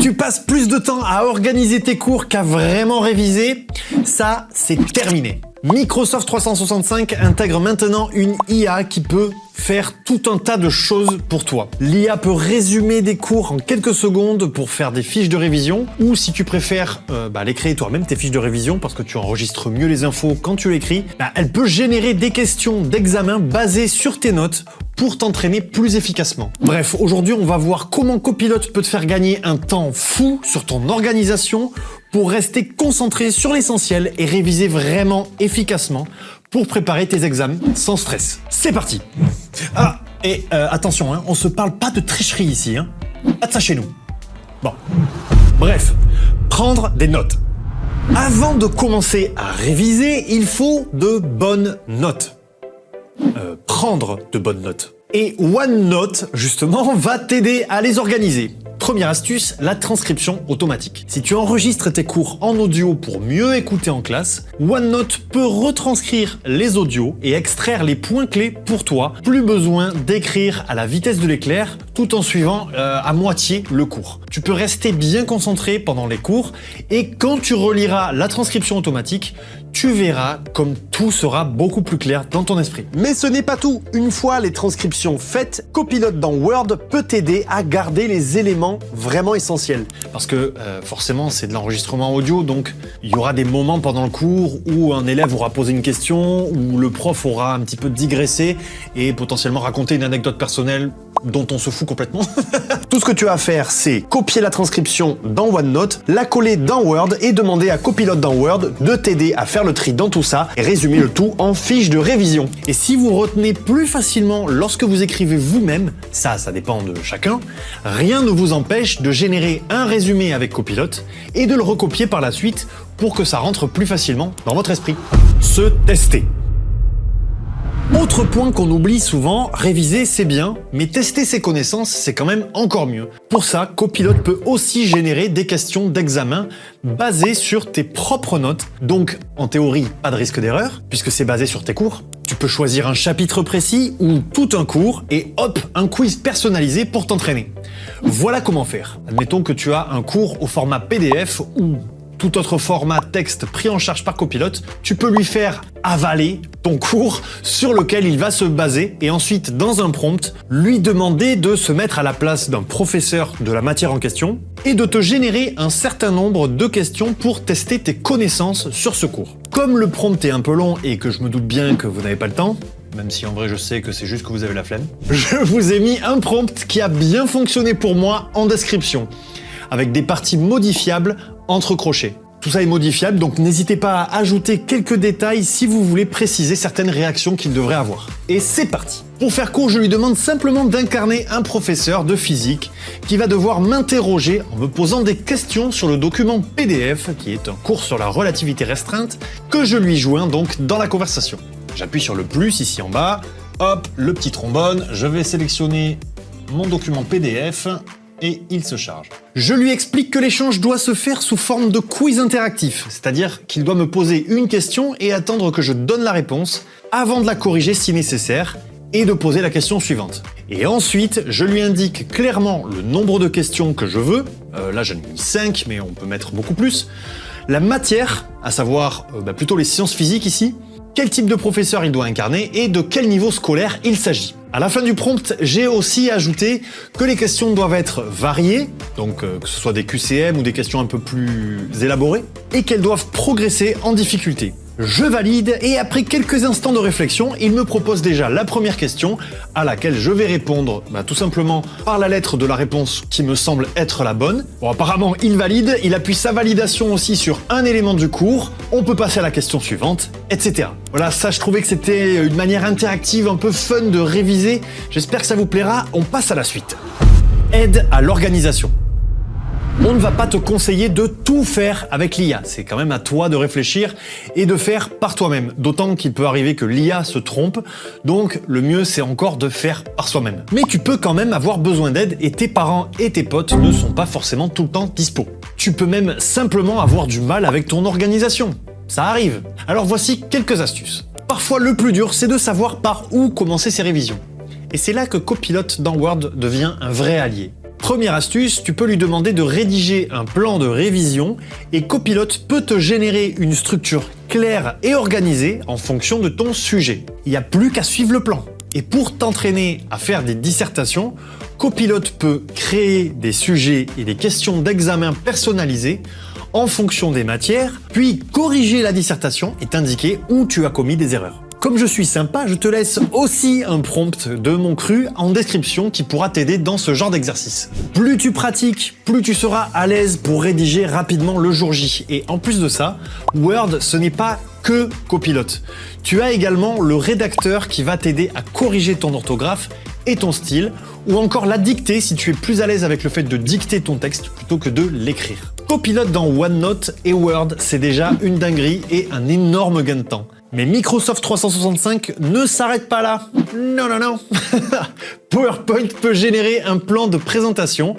Tu passes plus de temps à organiser tes cours qu'à vraiment réviser? Ça, c'est terminé. Microsoft 365 intègre maintenant une IA qui peut faire tout un tas de choses pour toi. L'IA peut résumer des cours en quelques secondes pour faire des fiches de révision, ou si tu préfères les créer toi-même, tes fiches de révision, parce que tu enregistres mieux les infos quand tu l'écris, elle peut générer des questions d'examen basées sur tes notes pour t'entraîner plus efficacement. Bref, aujourd'hui, on va voir comment Copilot peut te faire gagner un temps fou sur ton organisation pour rester concentré sur l'essentiel et réviser vraiment efficacement pour préparer tes examens sans stress. C'est parti! Ah, et attention, on se parle pas de tricherie ici, pas de ça chez nous. Bon, bref, prendre des notes. Avant de commencer à réviser, il faut de bonnes notes. Prendre de bonnes notes. Et OneNote, justement, va t'aider à les organiser. Première astuce, la transcription automatique. Si tu enregistres tes cours en audio pour mieux écouter en classe, OneNote peut retranscrire les audios et extraire les points clés pour toi. Plus besoin d'écrire à la vitesse de l'éclair tout en suivant à moitié le cours. Tu peux rester bien concentré pendant les cours et quand tu reliras la transcription automatique, tu verras comme tout sera beaucoup plus clair dans ton esprit. Mais ce n'est pas tout. Une fois les transcriptions faites, Copilot dans Word peut t'aider à garder les éléments vraiment essentiels. Parce que forcément, c'est de l'enregistrement audio, donc il y aura des moments pendant le cours où un élève aura posé une question, où le prof aura un petit peu digressé et potentiellement raconté une anecdote personnelle dont on se fout complètement. Tout ce que tu as à faire, c'est copier la transcription dans OneNote, la coller dans Word et demander à Copilot dans Word de t'aider à faire le tri dans tout ça et résumer le tout en fiche de révision. Et si vous retenez plus facilement lorsque vous écrivez vous-même, ça dépend de chacun, rien ne vous empêche de générer un résumé avec Copilot et de le recopier par la suite pour que ça rentre plus facilement dans votre esprit. Se tester. Autre point qu'on oublie souvent, réviser c'est bien, mais tester ses connaissances c'est quand même encore mieux. Pour ça, Copilot peut aussi générer des questions d'examen basées sur tes propres notes. Donc en théorie, pas de risque d'erreur, puisque c'est basé sur tes cours. Tu peux choisir un chapitre précis ou tout un cours et hop, un quiz personnalisé pour t'entraîner. Voilà comment faire. Admettons que tu as un cours au format PDF ou tout autre format texte pris en charge par Copilot, tu peux lui faire avaler ton cours sur lequel il va se baser et ensuite, dans un prompt, lui demander de se mettre à la place d'un professeur de la matière en question et de te générer un certain nombre de questions pour tester tes connaissances sur ce cours. Comme le prompt est un peu long et que je me doute bien que vous n'avez pas le temps, même si en vrai je sais que c'est juste que vous avez la flemme, je vous ai mis un prompt qui a bien fonctionné pour moi en description, avec des parties modifiables entre crochets. Tout ça est modifiable, donc n'hésitez pas à ajouter quelques détails si vous voulez préciser certaines réactions qu'il devrait avoir. Et c'est parti. Pour faire court, je lui demande simplement d'incarner un professeur de physique qui va devoir m'interroger en me posant des questions sur le document PDF, qui est un cours sur la relativité restreinte, que je lui joins donc dans la conversation. J'appuie sur le plus ici en bas, hop, le petit trombone, je vais sélectionner mon document PDF, et il se charge. Je lui explique que l'échange doit se faire sous forme de quiz interactif, c'est-à-dire qu'il doit me poser une question et attendre que je donne la réponse avant de la corriger si nécessaire et de poser la question suivante. Et ensuite, je lui indique clairement le nombre de questions que je veux, là j'en ai mis 5 mais on peut mettre beaucoup plus, la matière, à savoir plutôt les sciences physiques ici, quel type de professeur il doit incarner et de quel niveau scolaire il s'agit. À la fin du prompt, j'ai aussi ajouté que les questions doivent être variées, donc que ce soit des QCM ou des questions un peu plus élaborées, et qu'elles doivent progresser en difficulté. Je valide et après quelques instants de réflexion, il me propose déjà la première question à laquelle je vais répondre tout simplement par la lettre de la réponse qui me semble être la bonne. Bon, apparemment, il valide, il appuie sa validation aussi sur un élément du cours, on peut passer à la question suivante, etc. Voilà, ça je trouvais que c'était une manière interactive un peu fun de réviser. J'espère que ça vous plaira, on passe à la suite. Aide à l'organisation. On ne va pas te conseiller de tout faire avec l'IA, c'est quand même à toi de réfléchir et de faire par toi-même, d'autant qu'il peut arriver que l'IA se trompe, donc le mieux c'est encore de faire par soi-même. Mais tu peux quand même avoir besoin d'aide et tes parents et tes potes ne sont pas forcément tout le temps dispo. Tu peux même simplement avoir du mal avec ton organisation, ça arrive. Alors voici quelques astuces. Parfois le plus dur c'est de savoir par où commencer ses révisions. Et c'est là que Copilot dans Word devient un vrai allié. Première astuce, tu peux lui demander de rédiger un plan de révision et Copilot peut te générer une structure claire et organisée en fonction de ton sujet. Il n'y a plus qu'à suivre le plan. Et pour t'entraîner à faire des dissertations, Copilot peut créer des sujets et des questions d'examen personnalisées en fonction des matières, puis corriger la dissertation et t'indiquer où tu as commis des erreurs. Comme je suis sympa, je te laisse aussi un prompt de mon cru en description qui pourra t'aider dans ce genre d'exercice. Plus tu pratiques, plus tu seras à l'aise pour rédiger rapidement le jour J. Et en plus de ça, Word, ce n'est pas que Copilot. Tu as également le rédacteur qui va t'aider à corriger ton orthographe et ton style, ou encore la dictée si tu es plus à l'aise avec le fait de dicter ton texte plutôt que de l'écrire. Copilot dans OneNote et Word, c'est déjà une dinguerie et un énorme gain de temps. Mais Microsoft 365 ne s'arrête pas là. Non, non, non. PowerPoint peut générer un plan de présentation,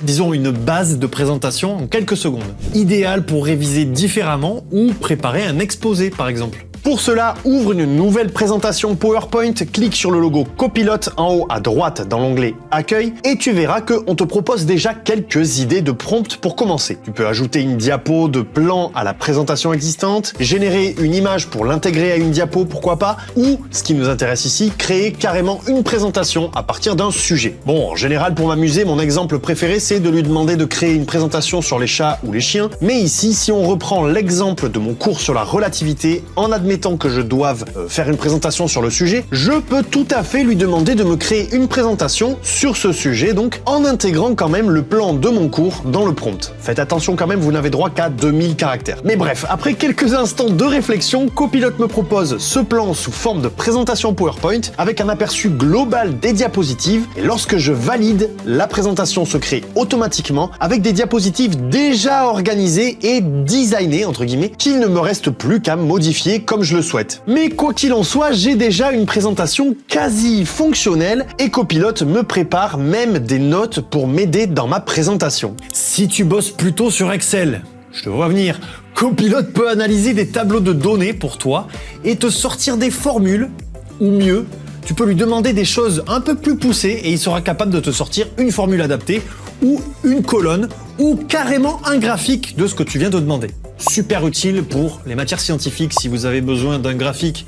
disons une base de présentation en quelques secondes. Idéal pour réviser différemment ou préparer un exposé par exemple. Pour cela, ouvre une nouvelle présentation PowerPoint, clique sur le logo Copilot en haut à droite dans l'onglet Accueil et tu verras qu'on te propose déjà quelques idées de prompts pour commencer. Tu peux ajouter une diapo de plan à la présentation existante, générer une image pour l'intégrer à une diapo, pourquoi pas, ou, ce qui nous intéresse ici, créer carrément une présentation à partir d'un sujet. Bon, en général, pour m'amuser, mon exemple préféré, c'est de lui demander de créer une présentation sur les chats ou les chiens, mais ici, si on reprend l'exemple de mon cours sur la relativité, en admettant que je doive faire une présentation sur le sujet, je peux tout à fait lui demander de me créer une présentation sur ce sujet, donc en intégrant quand même le plan de mon cours dans le prompt. Faites attention quand même, vous n'avez droit qu'à 2000 caractères. Mais bref, après quelques instants de réflexion, Copilot me propose ce plan sous forme de présentation PowerPoint avec un aperçu global des diapositives et lorsque je valide, la présentation se crée automatiquement avec des diapositives déjà organisées et designées entre guillemets qu'il ne me reste plus qu'à modifier comme je le souhaite. Mais quoi qu'il en soit, j'ai déjà une présentation quasi fonctionnelle et Copilot me prépare même des notes pour m'aider dans ma présentation. Si tu bosses plutôt sur Excel, je te vois venir, Copilot peut analyser des tableaux de données pour toi et te sortir des formules, ou mieux, tu peux lui demander des choses un peu plus poussées et il sera capable de te sortir une formule adaptée ou une colonne ou carrément un graphique de ce que tu viens de demander. Super utile pour les matières scientifiques si vous avez besoin d'un graphique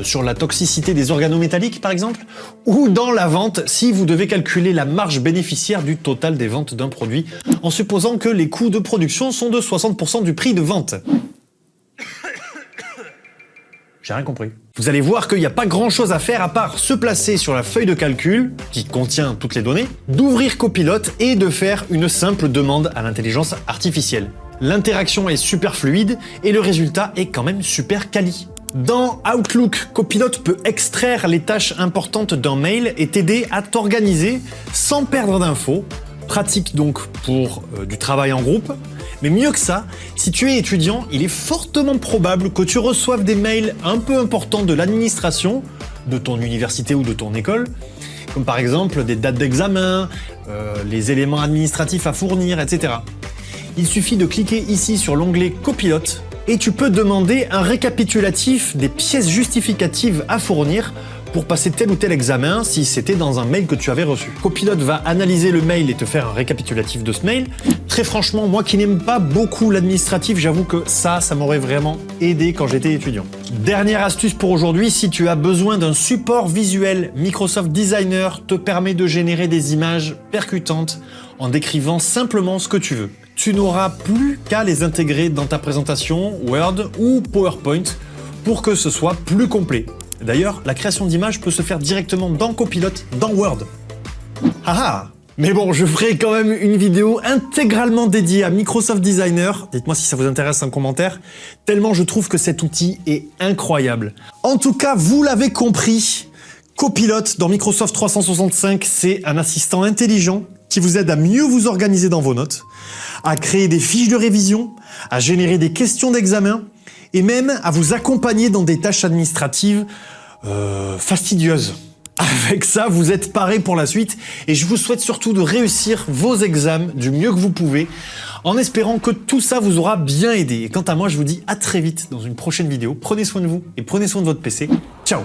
sur la toxicité des organométalliques par exemple, ou dans la vente si vous devez calculer la marge bénéficiaire du total des ventes d'un produit en supposant que les coûts de production sont de 60% du prix de vente. J'ai rien compris. Vous allez voir qu'il n'y a pas grand chose à faire à part se placer sur la feuille de calcul qui contient toutes les données, d'ouvrir Copilot et de faire une simple demande à l'intelligence artificielle. L'interaction est super fluide et le résultat est quand même super quali. Dans Outlook, Copilot peut extraire les tâches importantes d'un mail et t'aider à t'organiser sans perdre d'infos. Pratique donc pour du travail en groupe. Mais mieux que ça, si tu es étudiant, il est fortement probable que tu reçoives des mails un peu importants de l'administration, de ton université ou de ton école, comme par exemple des dates d'examen, les éléments administratifs à fournir, etc. Il suffit de cliquer ici sur l'onglet Copilot et tu peux demander un récapitulatif des pièces justificatives à fournir pour passer tel ou tel examen si c'était dans un mail que tu avais reçu. Copilot va analyser le mail et te faire un récapitulatif de ce mail. Très franchement, moi qui n'aime pas beaucoup l'administratif, j'avoue que ça m'aurait vraiment aidé quand j'étais étudiant. Dernière astuce pour aujourd'hui, si tu as besoin d'un support visuel, Microsoft Designer te permet de générer des images percutantes en décrivant simplement ce que tu veux. Tu n'auras plus qu'à les intégrer dans ta présentation Word ou PowerPoint pour que ce soit plus complet. D'ailleurs, la création d'images peut se faire directement dans Copilot, dans Word. Ah ah! Mais bon, je ferai quand même une vidéo intégralement dédiée à Microsoft Designer. Dites-moi si ça vous intéresse en commentaire, tellement je trouve que cet outil est incroyable. En tout cas, vous l'avez compris, Copilot dans Microsoft 365, c'est un assistant intelligent qui vous aide à mieux vous organiser dans vos notes, à créer des fiches de révision, à générer des questions d'examen, et même à vous accompagner dans des tâches administratives fastidieuses. Avec ça, vous êtes parés pour la suite et je vous souhaite surtout de réussir vos examens du mieux que vous pouvez en espérant que tout ça vous aura bien aidé. Et quant à moi, je vous dis à très vite dans une prochaine vidéo. Prenez soin de vous et prenez soin de votre PC. Ciao!